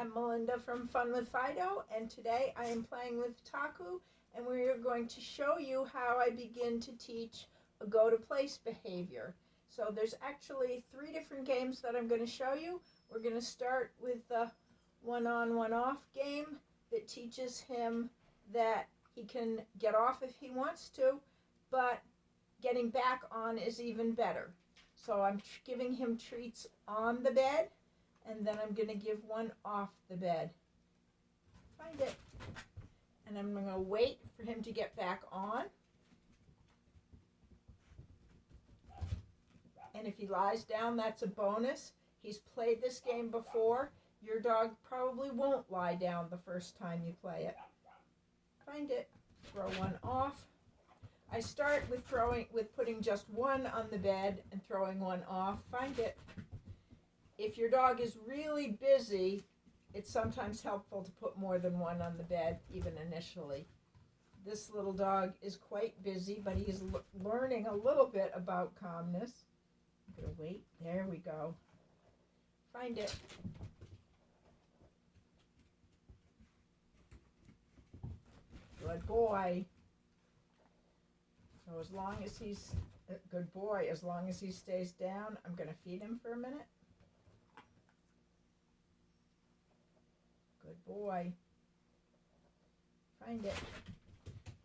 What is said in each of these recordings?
I'm Melinda from Fun with Fido, and today I am playing with Taku, and we are going to show you how I begin to teach a go-to-place behavior. So there's actually 3 different games that I'm going to show you. We're going to start with the one-on, one-off game that teaches him that he can get off if he wants to, but getting back on is even better. So I'm giving him treats on the bed, and then I'm going to give one off the bed. Find it. And I'm going to wait for him to get back on. And if he lies down, that's a bonus. He's played this game before. Your dog probably won't lie down the first time you play it. Find it. Throw one off. I start with putting just one on the bed and throwing one off. Find it. If your dog is really busy, it's sometimes helpful to put more than one on the bed, even initially. This little dog is quite busy, but he's learning a little bit about calmness. I'm going to wait. There we go. Find it. Good boy. So as long as he's a good boy, as long as he stays down, I'm going to feed him for a minute. Good boy. Find it.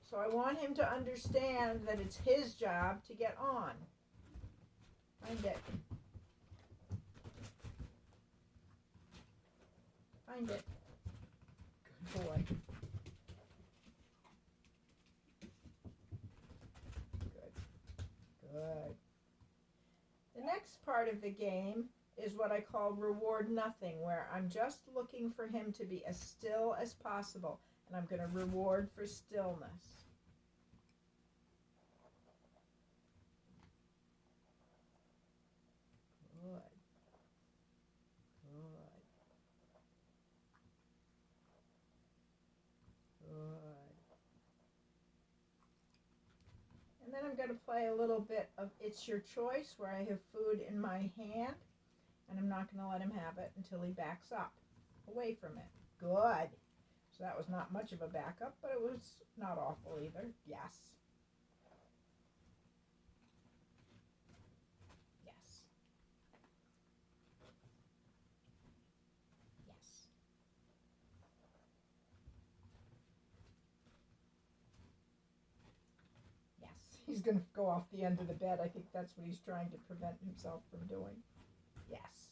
So I want him to understand that it's his job to get on. Find it. Find it. Good boy. Good. The next part of the game is what I call reward nothing, where I'm just looking for him to be as still as possible, and I'm going to reward for stillness. Good. Good. Good. And then I'm going to play a little bit of It's Your Choice, where I have food in my hand, and I'm not going to let him have it until he backs up away from it. Good. So that was not much of a backup, but it was not awful either. Yes. Yes. Yes. Yes. He's going to go off the end of the bed. I think that's what he's trying to prevent himself from doing. Yes.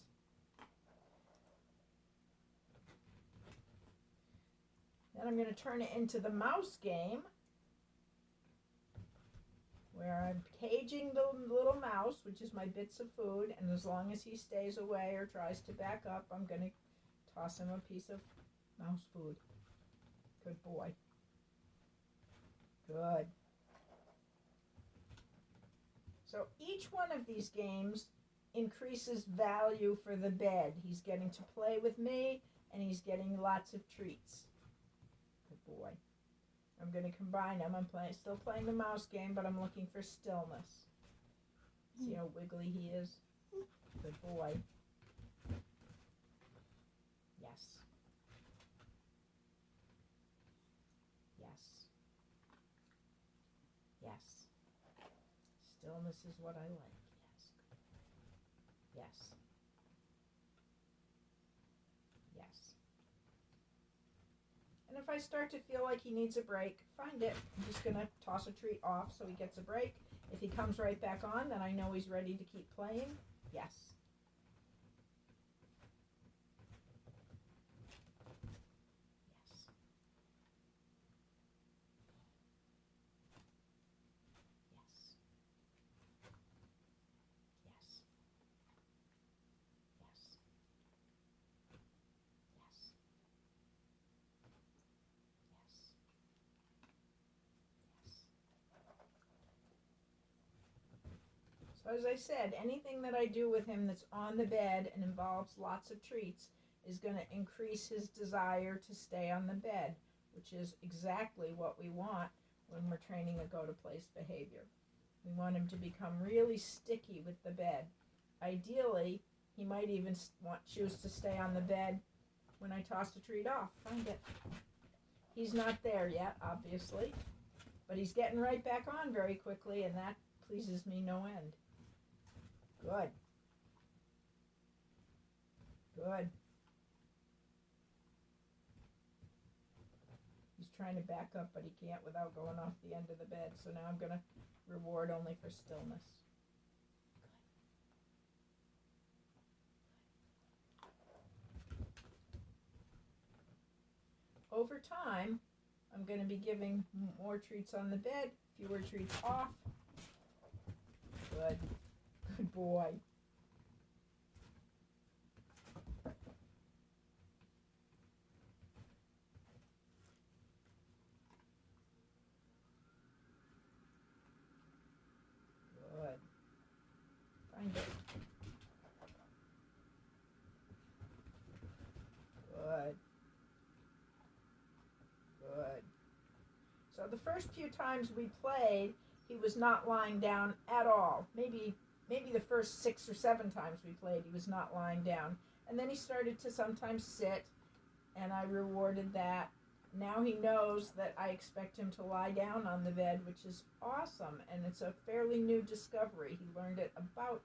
Then I'm going to turn it into the mouse game, where I'm caging the little mouse, which is my bits of food, and as long as he stays away or tries to back up, I'm going to toss him a piece of mouse food. Good boy. Good. So each one of these games increases value for the bed. He's getting to play with me, and he's getting lots of treats. Good boy. I'm going to combine them. I'm still playing the mouse game, but I'm looking for stillness. See how wiggly he is? Good boy. Yes. Yes. Yes. Stillness is what I like. Yes. Yes. Yes. And if I start to feel like he needs a break, find it. I'm just going to toss a treat off so he gets a break. If he comes right back on, then I know he's ready to keep playing. Yes. Yes. Yes. Yes. Yes. Yes. Yes. Yes. So as I said, anything that I do with him that's on the bed and involves lots of treats is going to increase his desire to stay on the bed, which is exactly what we want when we're training a go-to-place behavior. We want him to become really sticky with the bed. Ideally, he might even choose to stay on the bed when I toss the treat off. Find it. He's not there yet, obviously, but he's getting right back on very quickly, and that pleases me no end. Good. Good. He's trying to back up, but he can't without going off the end of the bed. So now I'm going to reward only for stillness. Over time, I'm going to be giving more treats on the bed, fewer treats off. Good. Good boy. Good. Find it. Good. Good. So the first few times we played, he was not lying down at all. Maybe the first 6 or 7 times we played, he was not lying down. And then he started to sometimes sit, and I rewarded that. Now he knows that I expect him to lie down on the bed, which is awesome, and it's a fairly new discovery. He learned it about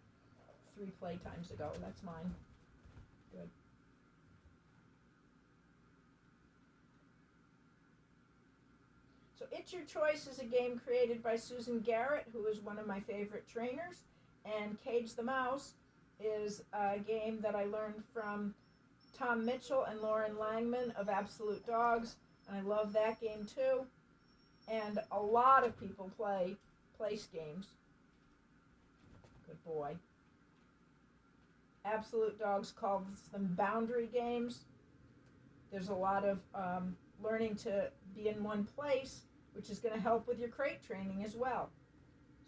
3 play times ago. That's mine. Good. So It's Your Choice is a game created by Susan Garrett, who is one of my favorite trainers, and Cage the Mouse is a game that I learned from Tom Mitchell and Lauren Langman of absoluteDogs, and I love that game too. And a lot of people play place games. Good boy. absoluteDogs calls them boundary games. There's a lot of learning to be in one place, which is going to help with your crate training as well.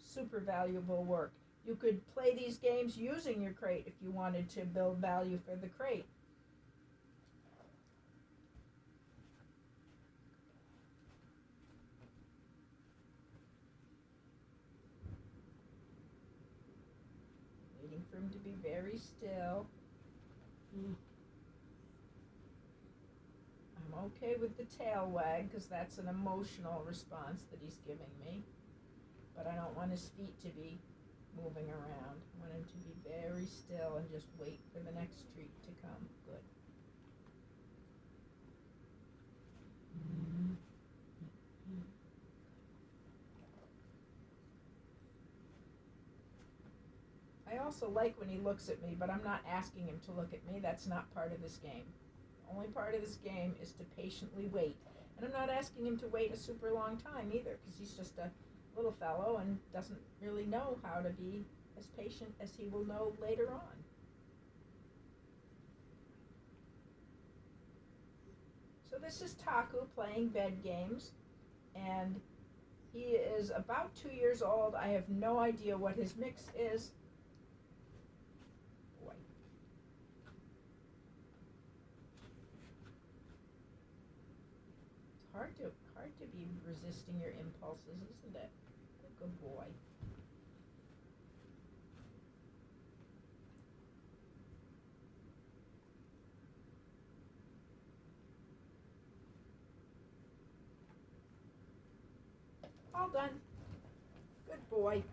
Super valuable work. You could play these games using your crate if you wanted to build value for the crate. Waiting for him to be very still. I'm okay with the tail wag because that's an emotional response that he's giving me. But I don't want his feet to be moving around. I want him to be very still and just wait for the next treat to come. Good. I also like when he looks at me, but I'm not asking him to look at me. That's not part of this game. The only part of this game is to patiently wait. And I'm not asking him to wait a super long time either, because he's just a little fellow and doesn't really know how to be as patient as he will know later on. So this is Taku playing bed games, and he is about 2 years old. I have no idea what his mix is. Boy. It's hard to be resisting your impulses, isn't it? Good boy. All done. Good boy.